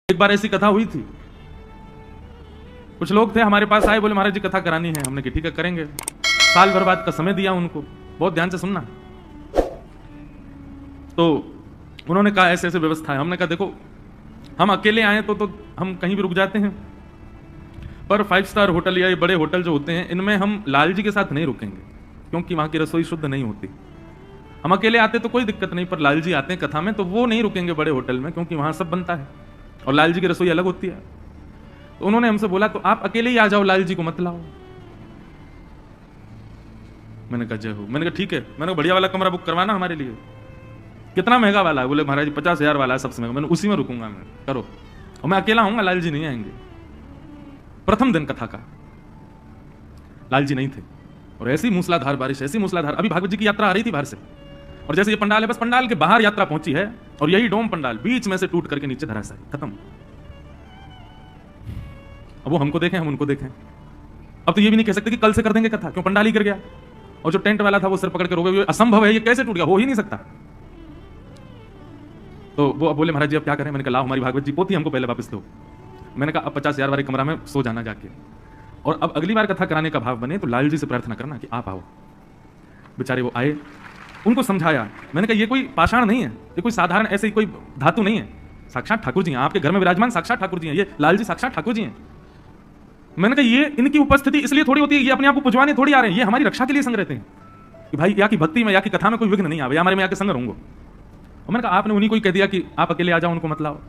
एक बार ऐसी कथा हुई थी। कुछ लोग थे हमारे पास आए, बोले महाराज जी कथा करानी है। हमने कहा ठीक है करेंगे। साल भर बाद का समय दिया उनको, बहुत ध्यान से सुनना। तो उन्होंने कहा ऐसे ऐसे व्यवस्था है। हमने कहा देखो हम अकेले आए तो हम कहीं भी रुक जाते हैं, पर 5 स्टार होटल या ये बड़े होटल जो होते हैं इनमें हम लाल जी के साथ नहीं रुकेंगे, क्योंकि वहां की रसोई शुद्ध नहीं होती। हम अकेले आते तो कोई दिक्कत नहीं, पर लाल जी आते हैं कथा में तो वो नहीं रुकेंगे बड़े होटल में, क्योंकि वहां सब बनता है और लाल जी की रसोई अलग होती है। तो उन्होंने हमसे बोला तो आप अकेले ही आ जाओ, लाल जी को मत लाओ। मैंने कहा जय हो। मैंने कहा ठीक है। मैंने कहा बढ़िया वाला कमरा बुक करवाना हमारे लिए। कितना महंगा वाला है? बोले महाराज जी 50,000 वाला है सबसे महंगा। मैंने उसी में रुकूंगा मैं, करो। और मैं अकेला आऊंगा, लाल जी नहीं आएंगे। प्रथम दिन कथा का लाल जी नहीं थे और ऐसी मूसलाधार बारिश, ऐसी मूसलाधार। अभी भागवत जी की यात्रा आ रही थी बाहर से, और जैसे ये पंडाल है बस पंडाल के बाहर यात्रा पहुंची है और यही डोम पंडाल बीच में से टूट करके नीचे धराशायी, खत्म। अब वो हमको देखें, हम उनको देखें। अब तो ये भी नहीं कह सकते कि कल से कर देंगे कथा, क्यों पंडाल ही गिर गया और जो टेंट वाला था वो सिर पकड़ के रो गया। असंभव है, ये कैसे टूट गया? हो ही नहीं सकता। तो वो बोले महाराज जी अब क्या करें? मैंने कहा लाओ हमारी भागवत जी पोथी हमको पहले वापस दो। मैंने कहा अब 50,000 वाले कमरा में सो जाना जाके, और अब अगली बार कथा कराने का भाव बने तो लाल जी से प्रार्थना करना कि आप आओ। बेचारे वो आए, उनको समझाया। मैंने कहा ये कोई पाषाण नहीं है, ये कोई साधारण ऐसे कोई धातु नहीं है, साक्षात ठाकुर जी हैं। आपके घर में विराजमान साक्षात ठाकुर जी हैं, ये लाल जी साक्षात ठाकुर जी हैं। मैंने कहा ये इनकी उपस्थिति इसलिए थोड़ी होती है, ये अपने आप को पुजवाने थोड़ी आ रहे हैं, ये हमारी रक्षा के लिए संग रहते हैं कि भाई या की भक्ति में या की कथा में कोई विघ्न नहीं आवे, या हमारे में आके संग रहूंगा। और मैंने कहा आपने उन्हीं को ही कह दिया कि आप अकेले आ जाओ, उनको मत लाओ।